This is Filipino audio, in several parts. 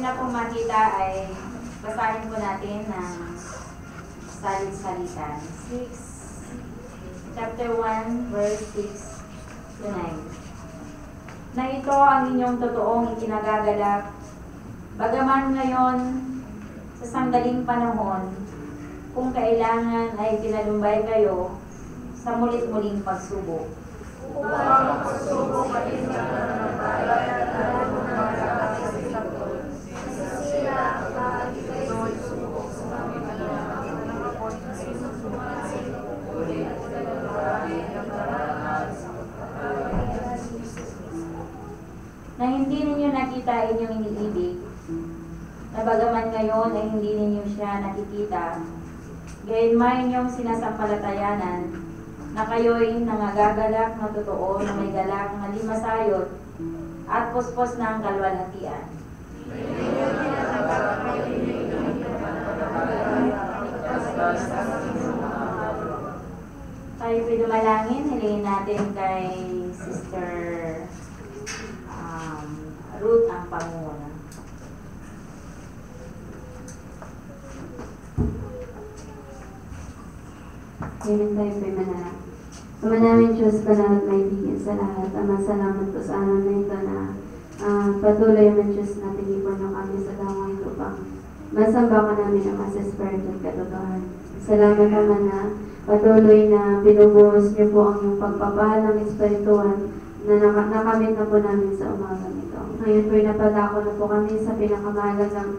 na po makita ay basahin po natin ng salit-salitan. Chapter 1, verse 6 to 9. Na ito ang inyong totoong ikinagagalak, bagaman ngayon sa sangdaling panahon, kung kailangan ay pinalumbay kayo sa mulit-muling pagsubok. Upang pagsubok ay hindi nananampalataya at lumalakas sila kapag ikay subok sa mga kalalaman sino sumasin ulit sa lalaki ng karangan sa na hindi ninyo nakita inyong iniibig, na bagaman ngayon ay hindi ninyo siya nakikita, gayunman inyong sinasampalatayanan, na kayo'y nangagagalak na totoo na may galak na di masayot at puspos ng kalwalhatian. Tayo pinumalangin, hilingin natin kay Sister Ruth ang pangunguna. Ngayon tayo po'y manalangin. Ama namin Diyos, banal at maibigin sa lahat. Ama, salamat po sa araw na ito na patuloy man Diyos na tinipon na kami sa dangong ito pang masamba ka namin ang sa Espiritu at katotohanan. Salamat naman na patuloy na binubuhos niyo po ang iyong pagpapahal ng Espirituan na nakamit na po namin sa umagang ito. Ngayon po'y napadako na po kami sa pinakamahalagang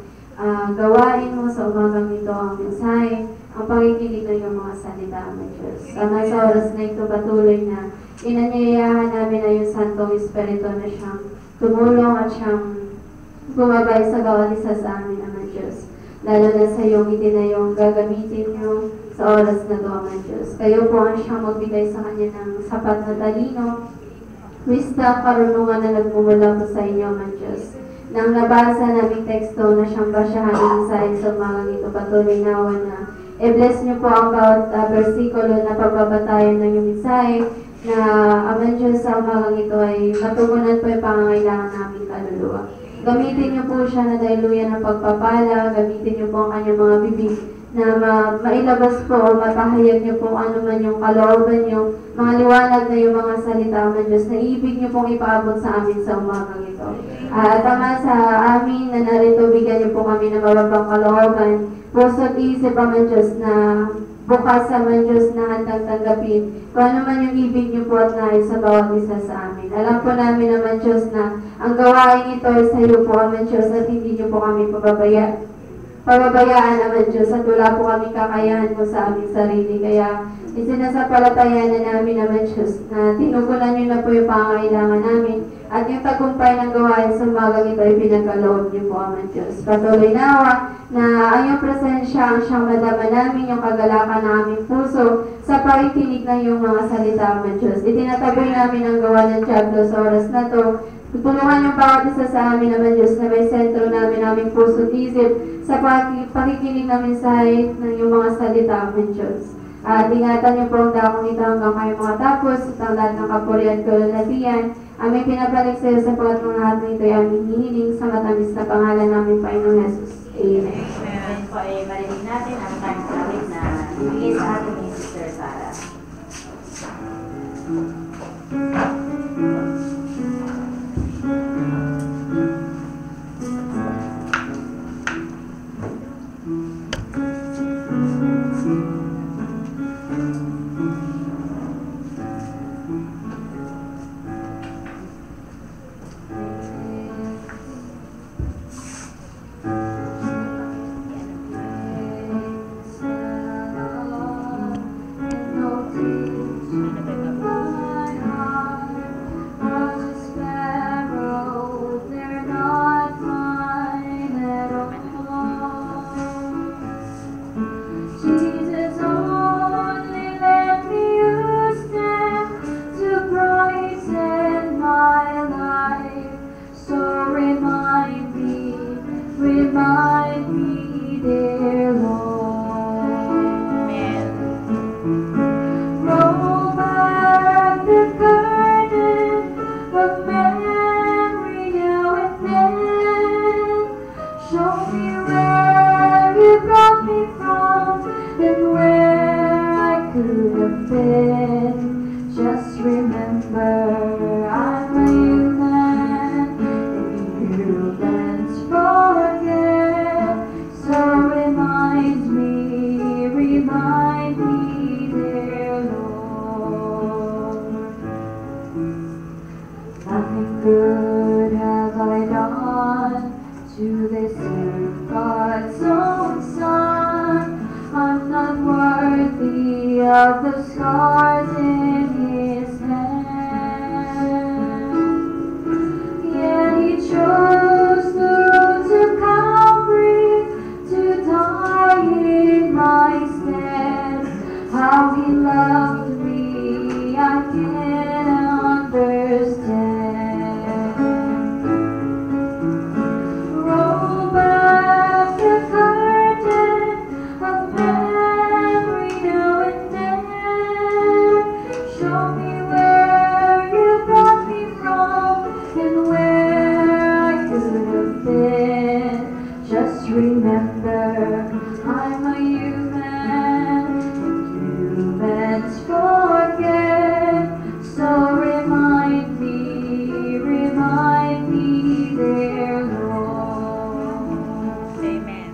gawain mo sa umagang ito, ang mensahe, ang pakikinig ng iyong mga salita, aming Diyos. Ama, sa oras na ito patuloy na inanyayahan namin na yung Santong Espiritu na siyang tumulong at siyang gumabay sa bawat isa sa amin, aming Diyos. Lalo na sa iyong itinayong gagamitin niyo sa oras na ito, aming Diyos. Kayo po ang siyang magbigay sa kanya ng sapat na talino, wisdom, karunungan na nagmumula po sa inyo, aming Diyos. Nang nabasa naming teksto na siyang basyahan ng mensahe sa umagang ito, patuloy nawa na i-bless niyo po ang bawat versikulo na pagbabatayan ng iyong mensahe na aming Diyos sa umagang ito ay matugunan po yung pangangailangan namin kaluluwa. Gamitin niyo po siya na dahiluyan ng pagpapala, gamitin niyo po ang kanyang mga bibig na mailabas po o mapahayag niyo po ano man yung kalooban niyo, mga liwanag na yung mga salita ng Diyos na ibig niyo pong ipaabot sa amin sa umagang ito. At tama sa amin na narito, bigyan niyo po kami ng mababang kalooban, puso at isip ang Diyos na bukas sa Diyos na handang tanggapin kung ano man yung ibig niyo po at nais sa bawat isa sa amin. Alam po namin naman Diyos na ang gawain ito ay sa iyo po amin Diyos at hindi niyo po kami pababayaan naman Diyos at wala po kami kakayahan po sa aming sarili. Kaya isinasapalataya na namin naman Diyos na tinugunan niyo na po yung pangangailangan namin at yung tagumpay ng gawain sa umagang ito ay pinagkaloob niyo po aman Diyos. Patuloy nawa na ang iyong presensya ang siyang madama namin, yung kagalakan ng aming puso sa pakikinig ng iyong mga salita aman Diyos. Itinataboy namin ang gawa ng Diablo sa oras na to. Tutulungan yung bawat isa sa amin naman Diyos na may sentro namin aming puso at isip sa pakikinig ng mensahe ng iyong mga salita aman Diyos. At ingatan niyo po ang dakong ito hanggang kayo makatapos at ang lahat ng kapurihan kalulatian. Aming pinabalik sa iyo sa pagkat ng lahat ng ito ay aming hinihiling sa matamis na pangalan namin Panginoong Jesus. Amen. Amen po ay marinig natin ang time topic na ibigay sa atin ni Sister Sarah. Jesus of the scars in his hand. Yet he chose the road to Calvary to die in my stead. How he loved me, I can't understand. Roll back the curtain of memory now and then. Show me where you brought me from and where I could have been. Just remember, I'm a human, humans forget. So remind me, dear Lord. Amen.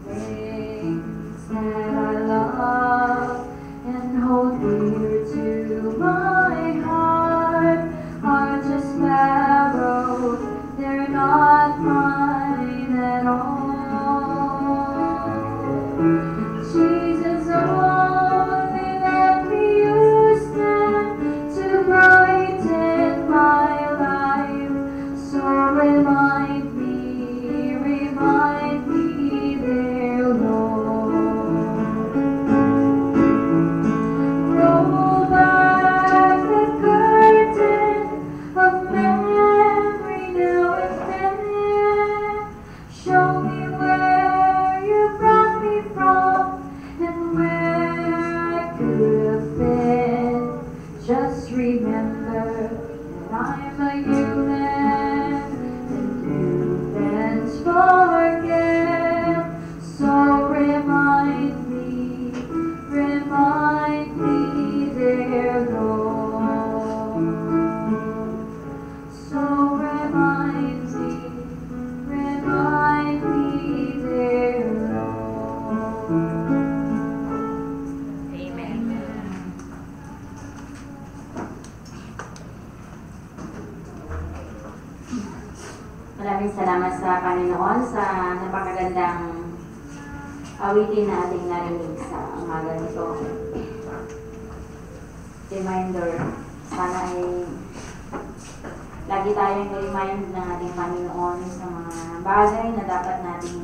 Things that I love and hold dear to my heart are just sparrows, they're not mine at all. Jesus, only let me use them to brighten my life. So remind me, dear Lord. Roll back the curtain of memory now and then. Show me where you brought me from and where I could have been. Just remember that I'm a human and humans forget. So remind me, dear Lord. So remind me, dear Lord. Amen. Maraming salamat sa Panginoon sa napakagandang awitin na ating narinig sa umaga nito. Reminder, sana ay lagi tayong remind ng ating Panginoon sa mga bagay na dapat nating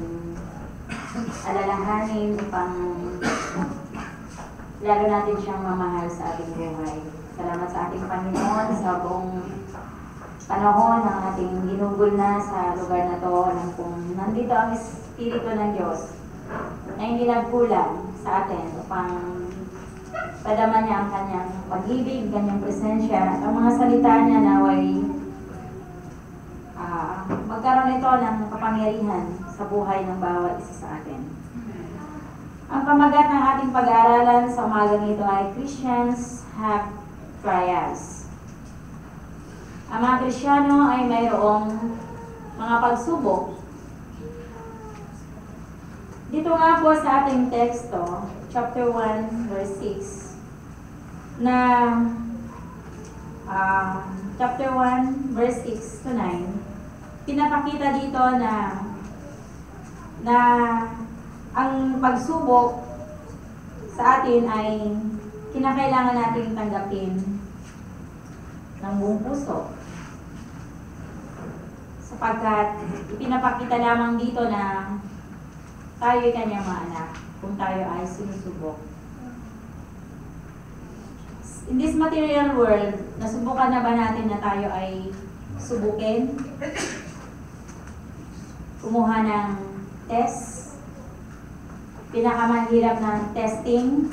alalahanin upang lalo natin siyang mamahal sa ating buhay. Salamat sa ating Panginoon sa buong panahon ng ating ginugol na sa lugar na to. Alam kong nandito ang Espiritu ng Diyos na hindi nagkulang sa atin upang padama niya ang kanyang pag-ibig, kanyang presensya, at ang mga salita niya naway magkaroon ito ng kapangyarihan sa buhay ng bawat isa sa atin. Ang pamagat ng ating pag-aaralan sa umagang ito ay Christians have trials. Ang mga Kristiyano ay mayroong mga pagsubok. Dito nga po sa ating teksto, chapter 1, verse 6, na chapter 1, verse 6 to 9, pinapakita dito na ang pagsubok sa atin ay kinakailangan nating tanggapin ng buong puso. Sapagkat ipinapakita lamang dito na tayo ay kanyang mga anak kung tayo ay sinusubok. In this material world, nasubukan na ba natin na tayo ay subukin? Kumuha ng test? Pinakamahirap na testing?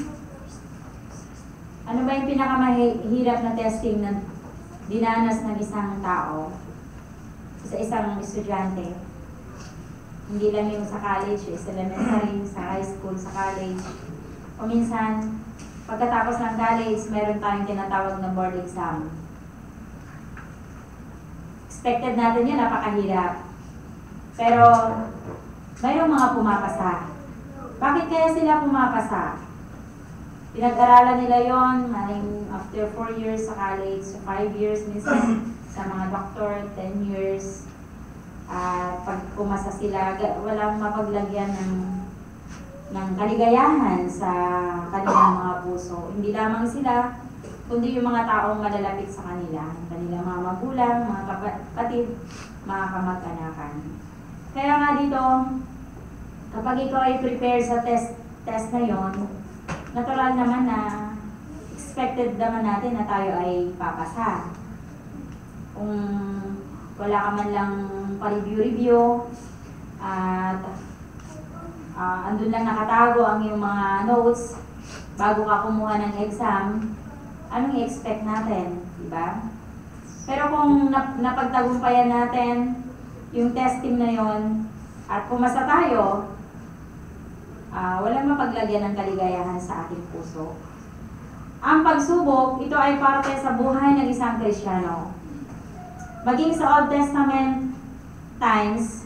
Ano ba yung pinakamahirap na testing na dinanas ng isang tao? Sa isang estudyante? Hindi lang yung sa college, sa elementary, sa high school, sa college. O minsan, pagkatapos ng college, meron tayong tinatawag na board exam. Expected natin yun, napakahirap. Pero, mayroong mga pumapasa. Bakit kaya sila pumapasa? Pinag-aralan nila yon, after 4 years sa college, 5 years minsan sa mga doctor, 10 years. Pag pumasa sila, walang mapaglagyan ng kaligayahan sa kanilang mga puso. Hindi lamang sila, kundi yung mga taong malalapit sa kanila, kanilang mga magulang, mga kapatid, mga kamag-anakan. Kaya nga dito, kapag ikaw ay prepare sa test na yon, natural naman na expected naman natin na tayo ay papasa. Kung wala ka man lang pa-review at andun lang nakatago ang iyong mga notes bago ka kumuha ng exam, anong i-expect natin, diba? Pero kung napagtagumpayan natin yung testing na yon at pumasa tayo, walang mapaglagyan ng kaligayahan sa ating puso. Ang pagsubok, ito ay parte sa buhay ng isang Kristiyano. Maging sa Old Testament times,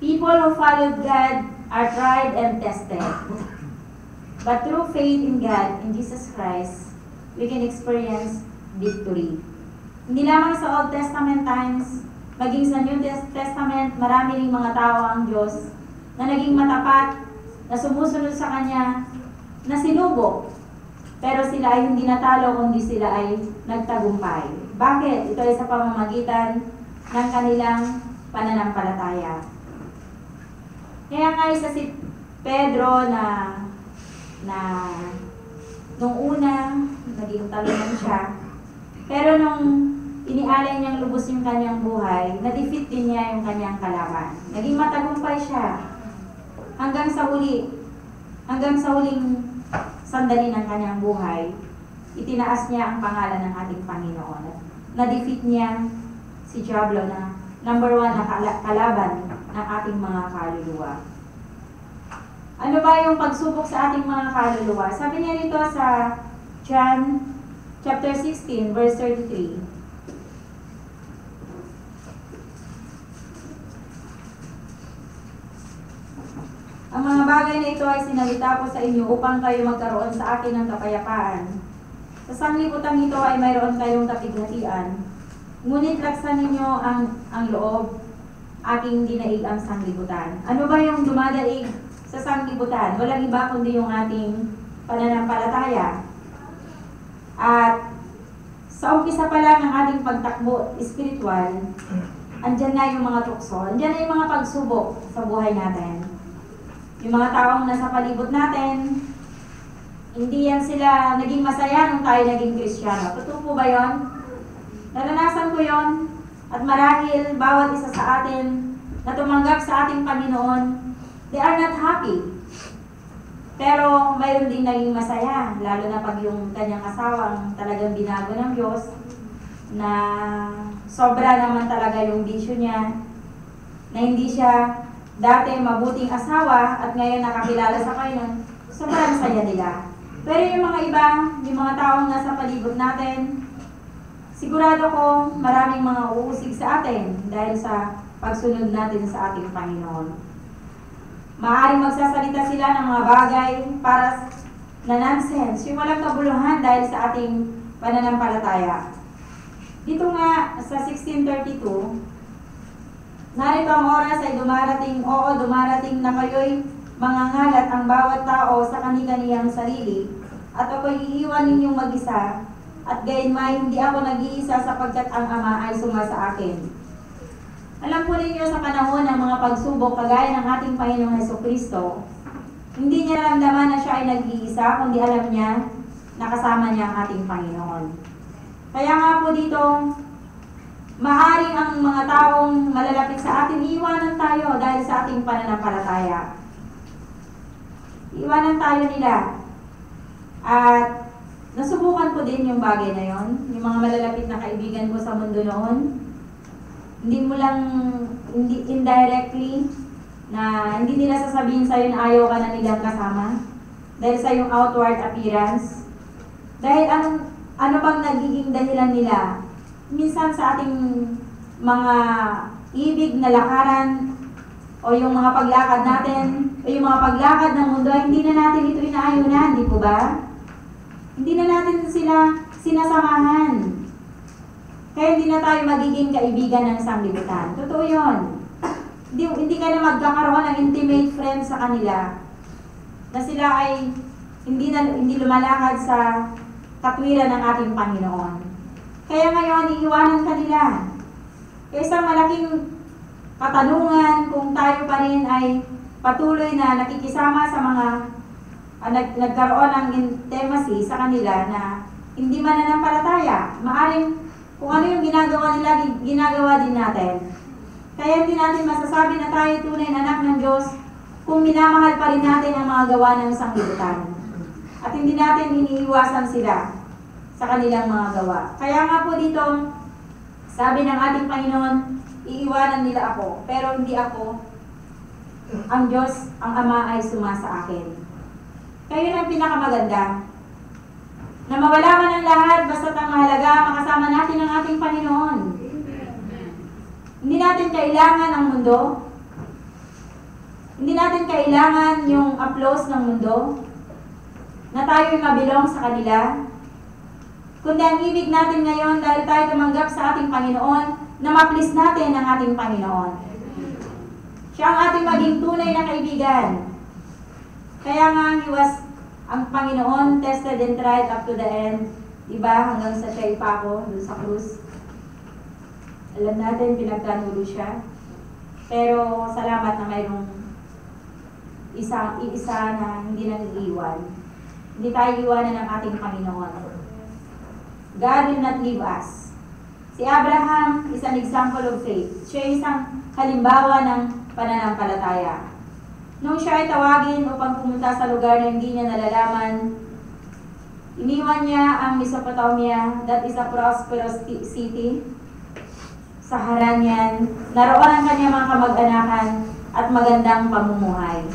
people who followed God are tried and tested. But through faith in God, in Jesus Christ, we can experience victory. Hindi lamang sa Old Testament times, maging sa New Testament, marami ring mga tao ang Diyos na naging matapat, na sumusunod sa Kanya, na sinubok. Pero sila ay hindi natalo, kundi sila ay nagtagumpay. Bakit? Ito ay sa pamamagitan ng kanilang pananampalataya. Kaya nga isa si Pedro na nung una, naging talunan siya. Pero nung inialay niyang lubos yung kanyang buhay, na-defeat din niya yung kanyang kalaban. Naging matagumpay siya. Hanggang sa huling sandali ng kanyang buhay, itinaas niya ang pangalan ng ating Panginoon. Na-defeat niya si Diablo na number 1 na kalaban ng ating mga kaluluwa. Ano ba yung pagsubok sa ating mga kaluluwa? Sabi niya rito sa John chapter 16, verse 33. Ang mga bagay na ito ay sinalita ko sa inyo upang kayo magkaroon sa akin ng kapayapaan. Sa sanglibutan ito ay mayroon kayong kapighatian. Ngunit laksan ninyo ang loob, aking dinaig ang sanglibutan. Ano ba yung dumadaig sa sanglibutan? Walang iba kundi yung ating pananampalataya. At sa umpisa pa lang ng ating pagtakbo spiritual, andyan na yung mga tukso, andyan na yung mga pagsubok sa buhay natin. Yung mga taong nasa palibot natin, hindi yan sila naging masaya nung tayo naging Kristiyano. Totoo po ba yun? Naranasan ko yon at marahil bawat isa sa atin na tumanggap sa ating Panginoon, they are not happy. Pero mayroon din naging masaya, lalo na pag yung kanyang asawa ang talagang binago ng Diyos, na sobra naman talaga yung bisyo niya, na hindi siya dati mabuting asawa at ngayon nakakilala sa Panginoon, sobrang saya nila. Pero yung mga iba, yung mga taong nasa palibot natin, sigurado ko maraming mga uusig sa atin dahil sa pagsunod natin sa ating Panginoon. Maaaring magsasalita sila ng mga bagay para na nonsense, yung walang kabuluhan dahil sa ating pananampalataya. Dito nga sa 1632, narito ang oras ay dumarating, dumarating na kayo'y mangangalat ang bawat tao sa kani-kaniyang sarili, at ako'y iiwan ninyong mag-isa, at gayunmay hindi ako nag-iisa sapagkat ang Ama ay suma sa akin. Alam po ninyo sa panahon ng mga pagsubok kagaya ng ating Panginoong Hesukristo, hindi niya naramdaman na siya ay nag-iisa, kundi alam niya na kasama niya ang ating Panginoon. Kaya nga po dito, maaaring ang mga taong malalapit sa atin, iiwanan tayo dahil sa ating pananampalataya. Iiwanan tayo nila. At nasubukan ko din yung bagay na yon, yung mga malalapit na kaibigan ko sa mundo noon. Hindi mo lang, indirectly, na hindi nila sasabihin sa'yo na ayaw ka na nilang kasama. Dahil sa yung outward appearance. Dahil ano bang nagiging dahilan nila? Minsan sa ating mga ibig na lakaran o yung mga paglakad natin o yung mga paglakad ng mundo, hindi na natin ito inaayunan, di po ba? Hindi na natin sila sinasamahan. Kaya hindi na tayo magiging kaibigan ng sanglibutan. Totoo yun. Hindi ka na magkakaroon ng intimate friends sa kanila. na sila ay hindi lumalakad sa katwiran ng ating Panginoon. Kaya ngayon, iiwanan ka nila. Kaya isang malaking katanungan kung tayo pa rin ay patuloy na nakikisama sa mga nagkaroon ng intimacy sa kanila na hindi mananampalataya. Maaring kung ano yung ginagawa nila, ginagawa din natin. Kaya hindi natin masasabi na tayo tunay na anak ng Diyos kung minamahal pa rin natin ang mga gawa ng sanglibutan. At hindi natin iniiwasan sila sa kanilang mga gawa. Kaya nga po dito, sabi ng ating Panginoon, iiwanan nila ako, pero hindi ako. Ang Diyos, ang Ama ay sumasa akin. Kaya yun ang pinakamaganda. Na mawala man ang lahat, basta't ang mahalaga, makasama natin ang ating Panginoon. Hindi natin kailangan ang mundo. Hindi natin kailangan yung applause ng mundo. Na tayo'y mabilong sa kanila. Kundi ang ibig natin ngayon dahil tayo tumanggap sa ating Panginoon, na ma-please natin ang ating Panginoon. Siya ang ating maging tunay na kaibigan. Kaya nga, ang Panginoon tested and tried up to the end. Diba? Hanggang sa siya ipako doon sa krus. Alam natin, pinagkanulo siya. Pero salamat na mayroong isa na hindi nang iiwan. Hindi tayo iwanan ng ating Panginoon. God will not leave us. Si Abraham is an example of faith. Siya isang halimbawa ng pananampalataya. Nung siya ay tawagin upang pumunta sa lugar na hindi niya nalalaman, iniwan niya ang Mesopotamia, that is a prosperous city. Sa Haranian, naroon ang kanyang mga kamag-anakan at magandang pamumuhay.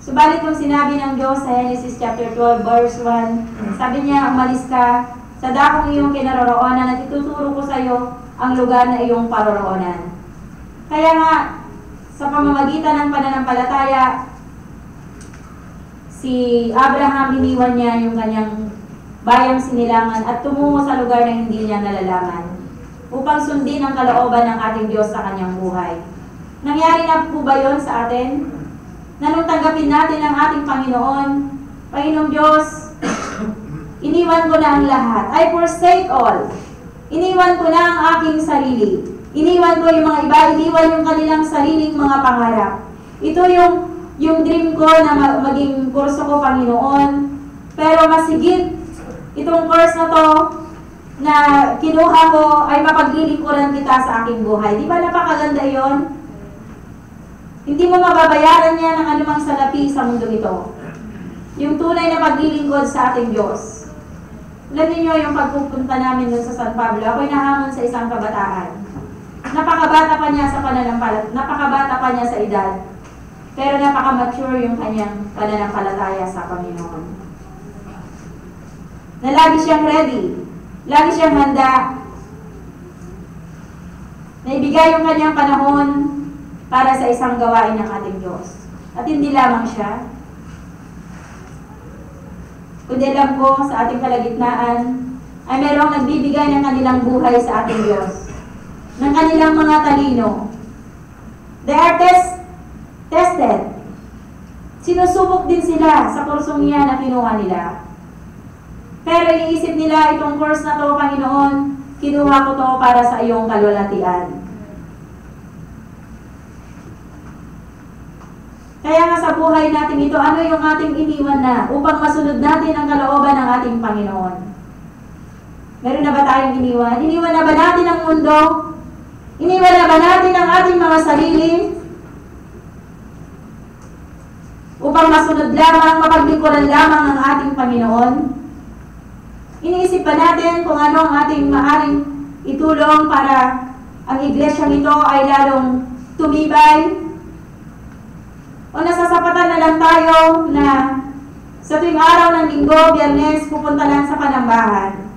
Subalit nung sinabi ng Diyos sa Genesis chapter 12 verse 1, sabi niya, umalis ka sa dakong iyong kinaroroonan at ituturo ko sa iyo ang lugar na iyong paroroonan. Kaya nga, sa pamamagitan ng pananampalataya, si Abraham iniwan niya yung kanyang bayang sinilangan at tumungo sa lugar na hindi niya nalalaman upang sundin ang kalooban ng ating Diyos sa kanyang buhay. Nangyari na po ba yun sa atin? Na nung tanggapin natin ang ating Panginoon, Panginoong Diyos, iniwan ko na ang lahat. I forsake all. Iniwan ko na ang aking sarili. Iniwan ko yung mga iba, iniwan yung kanilang sariling mga pangarap. Ito yung dream ko na maging kurso ko, Panginoon. Pero masigit, itong course na to, na kinuha ko ay mapaglilingkuran kita sa aking buhay. Di ba napakaganda yon? Hindi mo mababayaran yan ng anumang salapi sa mundo ito. Yung tunay na paglilingkod sa ating Diyos. Alam niyo yung pagpupunta namin dun sa San Pablo, ako'y nahamon sa isang kabataan. Napakabata pa niya sa pananampalataya, napakabata pa niya sa edad. Pero napaka-mature yung kanyang pananampalataya sa Panginoon. Na lagi siyang ready. Lagi siyang handa. Naibigay yung kanyang panahon para sa isang gawain ng ating Diyos. At hindi lamang siya, kundi alam ko sa ating kalagitnaan ay merong nagbibigay ng kanilang buhay sa ating Diyos. Ng kanilang mga talino. They are tested. Sinusubok din sila sa kursong niya na kinuha nila. Pero iniisip nila, itong course na to, Panginoon, kinuha ko to para sa iyong kalwalatian. Kaya nga sa buhay natin ito, ano yung ating iniwan na upang masunod natin ang kalooban ng ating Panginoon? Meron na ba tayong iniwan? Iniwan na ba natin ang mundo? Iniwan na ba natin ang ating mga sarili? Upang masunod lamang, mapaglingkuran lamang ang ating Panginoon? Iniisip pa natin kung ano ang ating maaring itulong para ang iglesia nito ay lalong tumibay? O nasasapatan na lang tayo na sa tuwing araw ng Linggo, Biyernes, pupunta lang sa panambahan?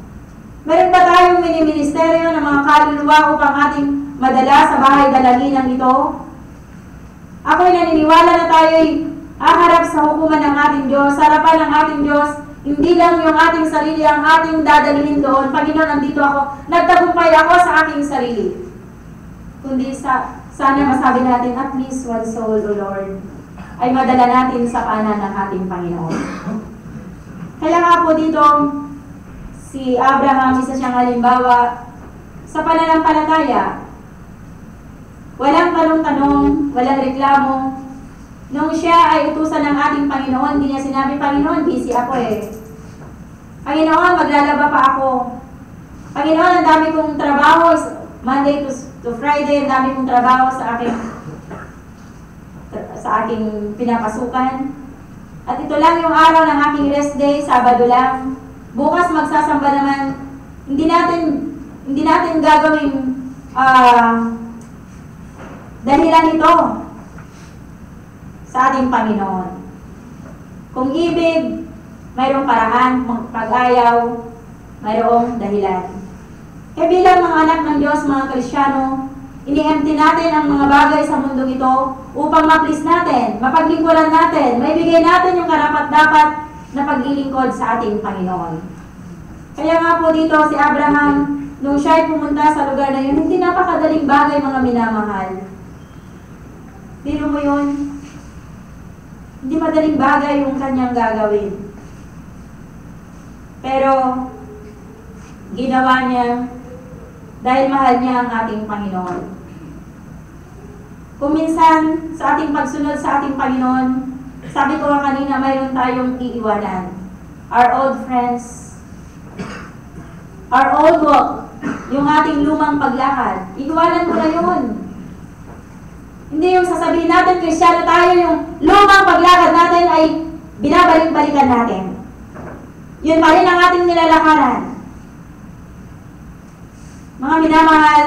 Meron ba tayong mini-ministeryo ng mga kaluluwa upang ating madala sa bahay dalaginang ito? Ako'y naniniwala na tayo'y haharap sa hukuman ng ating Diyos, sa harapan ng ating Diyos. Hindi lang yung ating sarili ang ating dadalhin doon. Panginoon, nandito ako. Nagtagumpay ako sa aking sarili. Kundi sana masabi natin, at least one soul, O Lord. ay madala natin sa kanan ng ating Panginoon. Kaya nga po dito, si Abraham, isa siyang halimbawa sa pananampalataya. Walang tanong-tanong, walang reklamo. Nung siya ay utusan ng ating Panginoon, hindi niya sinabi, Panginoon, busy ako eh. Panginoon, maglalaba pa ako. Panginoon, ang dami kong trabaho, Monday to Friday, ang dami kong trabaho sa aking pinapasukan. At ito lang yung araw ng aking rest day, Sabado lang. Bukas magsasamba naman. Hindi natin gagawing dahilan ito sa ating Panginoon. Kung ibig, mayroong paraan, pag-ayaw, mayroong dahilan. Kaya bilang mga anak ng Diyos, mga Kristiyano, ini-empty natin ang mga bagay sa mundong ito upang ma-please natin, mapaglingkuran natin, maibigay natin yung karapat-dapat na paglilingkod sa ating Panginoon. Kaya nga po dito si Abraham, nung siya ay pumunta sa lugar na yun, hindi napakadaling bagay mga minamahal. Biro mo yun? Hindi madaling bagay yung kanyang gagawin. Pero, ginawa niya dahil mahal niya ang ating Panginoon. Kung minsan, sa ating pagsunod sa ating Panginoon, sabi ko nga kanina, mayroon tayong iiwanan. Our old friends, our old walk, yung ating lumang paglakad, iiwanan mo na yun. Hindi yung sasabihin natin, Kristiyano tayo, yung lumang paglakad natin ay binabalik-balikan natin. Yun pa rin ang ating nilalakaran. Mga minamahal,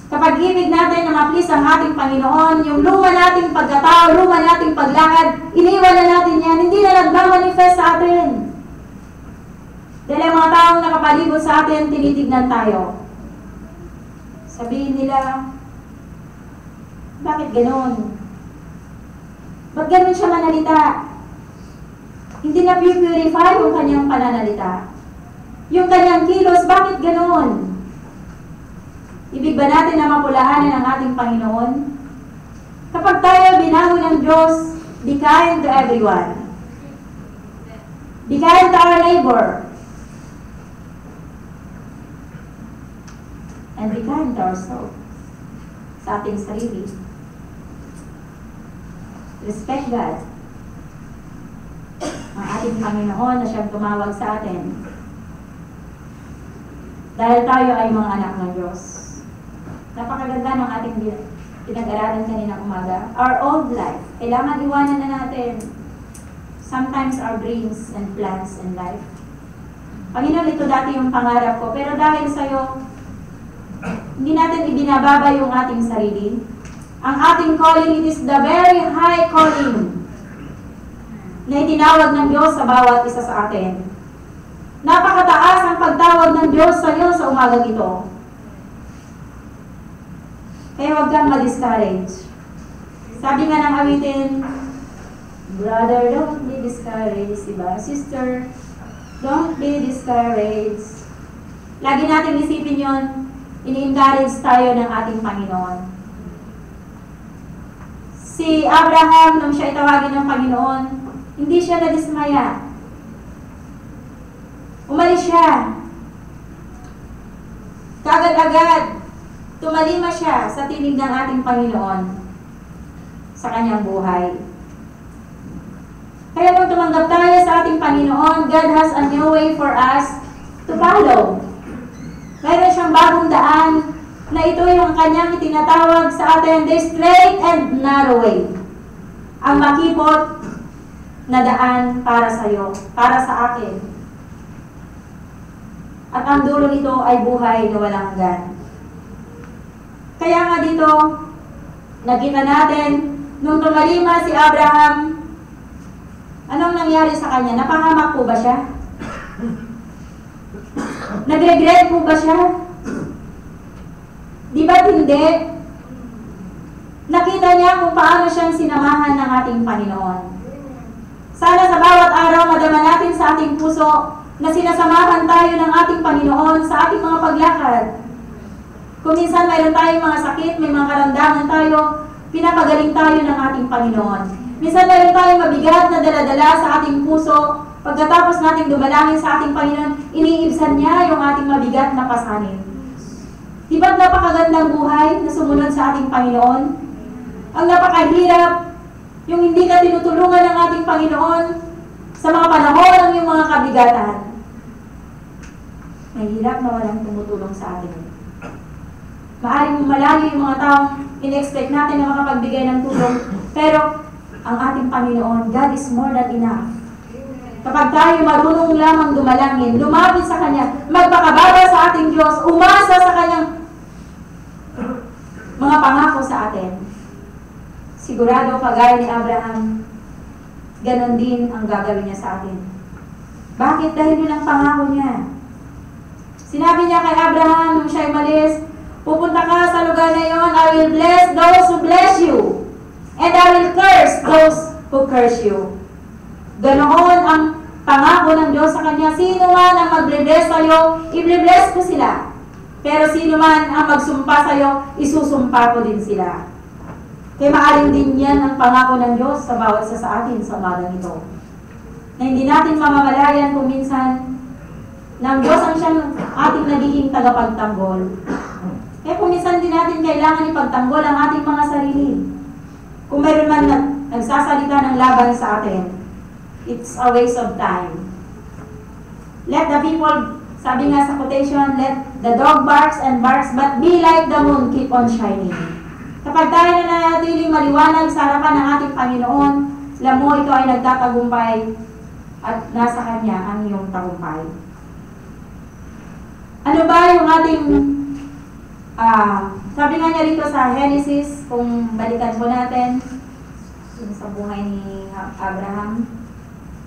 kapag ibig natin na ma-please ang ating Panginoon, yung luma nating pagkatao, luma nating paglakad, iniwan na natin yan, hindi na nagmamanifest sa atin. Dahil ang mga taong nakapalibot sa atin, tinitignan tayo. Sabihin nila, bakit ganon? Ba't ganon siya manalita? Hindi na purify yung kanyang pananalita. Yung kanyang kilos, bakit ganon? Ibig ba natin na mapulaanan ang ating Panginoon? Kapag tayo binago ng Diyos, be kind to everyone. Be kind to our neighbor. And be kind to ourselves. Sa ating sarili. Respect God. Ang ating Panginoon na siyang tumawag sa atin. Dahil tayo ay mga anak ng Diyos. Napakaganda ng ating pinag-aralan kaninang umaga. Our old life. Kailangan iwanan na natin. Sometimes our dreams and plans in life. Panginoon, ito dati yung pangarap ko. Pero dahil sa'yo, hindi natin ibinababa yung ating sarili. Ang ating calling, it is the very high calling na itinawag ng Diyos sa bawat isa sa atin. Napakataas ang pagtawag ng Diyos sa iyo sa umagang ito. Kaya huwag kang ma-discourage. Sabi nga ng awitin, brother, don't be discouraged, diba? Sister, don't be discouraged. Lagi natin isipin yon, ini-encourage tayo ng ating Panginoon. Si Abraham, nung siya itawagin ng Panginoon, hindi siya nadismaya. Umalis siya. Kagad-agad, tumalima siya sa tinig ng ating Panginoon sa kanyang buhay. Kaya nung tumanggap tayo sa ating Panginoon, God has a new way for us to follow. Mayroon siyang bagong daan na ito yung kanyang itinatawag sa atin, the straight and narrow way. Ang makipot na daan para sa iyo, para sa akin. At ang dulo nito ay buhay na walang hanggan. Kaya nga dito, nakita natin, nung tumalima si Abraham, anong nangyari sa kanya? Napahamak po ba siya? Nag-regret po ba siya? Di ba't hindi? Nakita niya kung paano siyang sinamahan ng ating Panginoon. Sana sa bawat araw madama natin sa ating puso na sinasamahan tayo ng ating Panginoon sa ating mga paglakad. Kung minsan mayroon tayong mga sakit, may mga karamdaman tayo, pinapagaling tayo ng ating Panginoon. Minsan meron tayong mabigat na daladala sa ating puso. Pagkatapos nating dumalangin sa ating Panginoon, iniibsan niya yung ating mabigat na pasanin. Di ba't napakagandang buhay na sumunod sa ating Panginoon? Ang napakahirap, yung hindi ka tinutulungan ng ating Panginoon sa mga panahon ng iyong mga kabigatan. Mahirap na walang tumutulong sa atin. Maaaring malayo yung mga taong in-expect natin na makapagbigay ng tulong, pero ang ating Panginoon, God is more than enough. Kapag tayo marunong lamang dumalangin, lumapit sa Kanya, magpakababa sa ating Diyos, umasa sa Kanyang mga pangako sa atin, sigurado kagaya ni Abraham, ganon din ang gagawin niya sa atin. Bakit? Dahil yun ang pangako niya. Sinabi niya kay Abraham nung siya'y malis, pupunta ka sa lugar na yon, I will bless those who bless you, and I will curse those who curse you. Ganoon ang pangako ng Diyos sa kanya. Sino man ang mag-bless sa'yo, i-bless ko sila. Pero sino man ang magsumpa sa'yo, isusumpa ko din sila. Kaya maaring din yan ang pangako ng Diyos sa bawat isa sa atin sa umagang ito. Na hindi natin mamamalayan kung minsan na ang Diyos ang siyang ating nagiging tagapagtanggol. Kaya kung minsan din natin kailangan ipagtanggol ang ating mga sarili. Kung mayroon man nagsasalita ng laban sa atin, it's a waste of time. Let the people, sabi nga sa quotation, let the dog barks and barks, but be like the moon, keep on shining. Kapag tayo na nanatiling maliwanag sa harapan ng ating Panginoon, alam mo, ito ay nagtatagumpay at nasa Kanya ang iyong tagumpay. Ano ba yung ating, sabi nga niya rito sa Genesis, kung balikan po natin, sa buhay ni Abraham,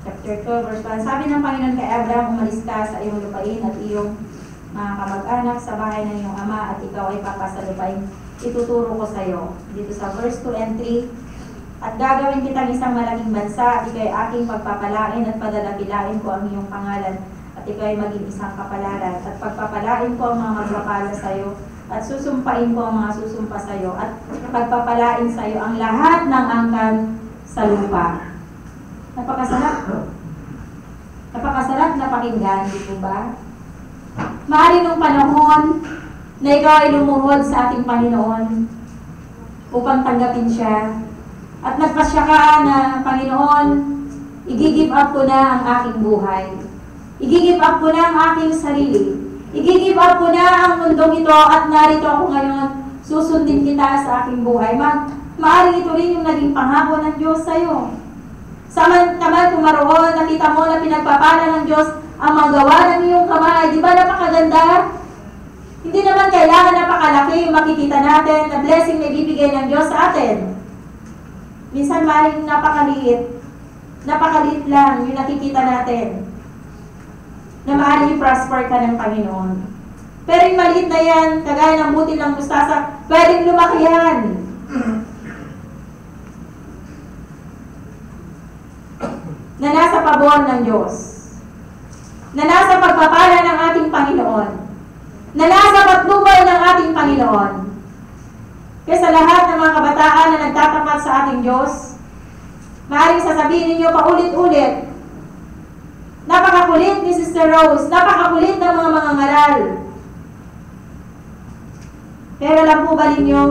chapter 12, verse 1, sabi ng Panginoon kay Abraham, umalis ka sa iyong lupain at iyong mga kamag-anak sa bahay ng iyong ama at ikaw ay papasalupain. Ituturo ko sa iyo. Dito sa verse 2 and 3, at gagawin kitang isang malaking bansa at ikaw ay aking pagpapalain at padalakilain ko ang iyong pangalan at ikaw ay maging isang kapalaran at pagpapalain ko ang mga magpapala sa iyo at susumpain ko ang mga susumpa sa iyo at pagpapalain sa iyo ang lahat ng angkan sa lupa. Napakasarap. Napakasarap na pakinggan, di po ba? Maaari nung panahon na ikaw ay lumuhod sa ating Panginoon upang tanggapin siya. At nagpasya ka na, Panginoon, i-give up ko na ang aking buhay. I-give up ko na ang aking sarili. I-give up ko na ang mundong ito at narito ako ngayon. Susundin kita sa aking buhay. Maaari ito rin yung naging pangako ng Diyos sa iyo. Samantaman kumaroon, nakita mo na pinagpapala ng Diyos ang magawa ng iyong kamay. Di ba napakaganda? Hindi naman kailangan napakalaki yung makikita natin na blessing na ibibigay ng Diyos sa atin. Minsan maaaring napakaliit. Napakaliit lang yung nakikita natin na maaaring i-prosper ka ng Panginoon. Pero yung maliit na yan, kagaya ng butil ng mustasa, pwedeng lumaki yan. Na nasa pabor ng Diyos. Na nasa pagpapala ng ating Panginoon. Na nasa patnubay ng ating Panginoon. Kaya sa lahat ng mga kabataan na nagtatapat sa ating Diyos, maaaring sasabihin ninyo paulit-ulit, napakakulit ni Sister Rose, napakakulit ng mga mangangaral. Pero alam po ba ninyo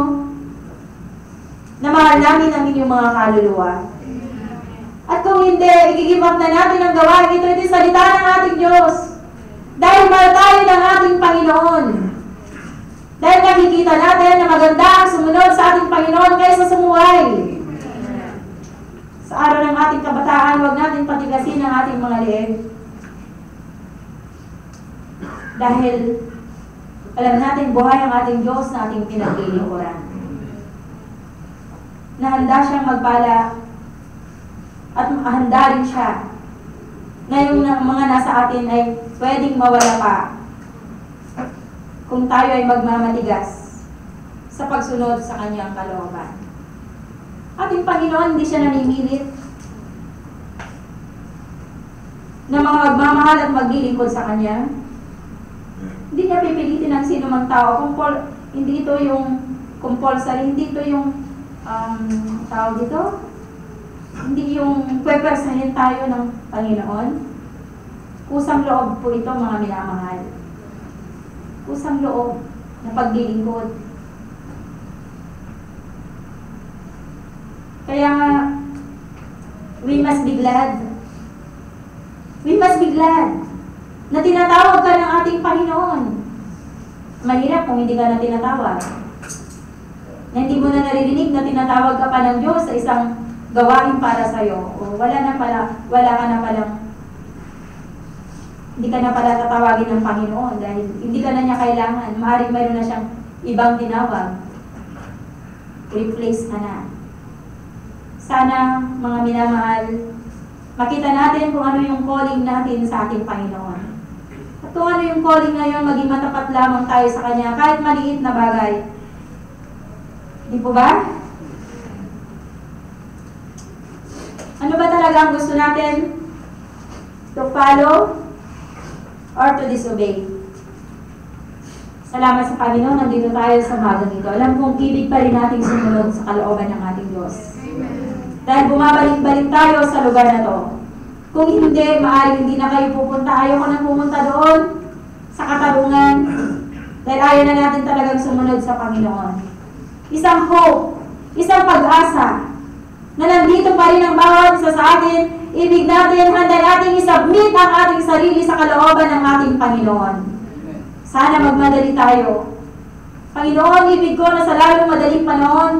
na mahal namin ang inyong mga kaluluwa? At kung hindi, i-give up na natin ang gawain ito, ito'y salita ng ating Diyos. Dahil mahal tayo ng ating Panginoon. Dahil nakikita natin na maganda ang sumunod sa ating Panginoon kaysa sumuhay. Sa araw ng ating kabataan, huwag natin patigasin ang ating mga leeg. Dahil alam natin buhay ang ating Diyos na ating pinaglilingkuran. Na handa siyang magpala at handa rin siya na yung mga nasa atin ay pwedeng mawala pa kung tayo ay magmamatigas sa pagsunod sa kanyang kalooban. Ating Panginoon, hindi siya nanimilit na mga magmamahal at maglilingkod sa kanya. Hindi niya pipilitin ang sino mang tao. Hindi ito yung compulsory, hindi ito yung tawag dito? Hindi yung pwepersahin tayo ng Panginoon. Kusang loob po ito, mga minamahal. Kusang loob na paglilingkod. Kaya nga, we must be glad. We must be glad na tinatawag ka ng ating Panginoon. Mahirap kung hindi ka na tinatawag. Na hindi mo na naririnig na tinatawag ka pa ng Diyos sa isang gawain para sa'yo. O wala ka na palang, hindi ka na pala tatawagin ng Panginoon dahil hindi ka na niya kailangan. Maaaring mayroon na siyang ibang tinawag. Replace ka na. Sana, mga minamahal, makita natin kung ano yung calling natin sa ating Panginoon. At kung ano yung calling na yun, maging matapat lamang tayo sa Kanya, kahit maliit na bagay. Di po ba? Ano ba talaga ang gusto natin? To follow or to disobey? Salamat sa Panginoon, nandito tayo sa magang ito. Alam kong ibig pa rin natin sumunod sa kalooban ng ating Diyos. Dahil bumabalik-balik tayo sa lugar na to. Kung hindi, maaaring hindi na kayo pupunta. Ayaw ko na pumunta doon sa katarungan. Dahil ayaw na natin talagang sumunod sa Panginoon. Isang hope, isang pag-asa, na nandito pa rin ang bawat isa sa atin. Ibig natin, handa natin isubmit ang ating sarili sa kalooban ng ating Panginoon. Sana magmadali tayo. Panginoon, ibig ko na sa lalong madaling panahon,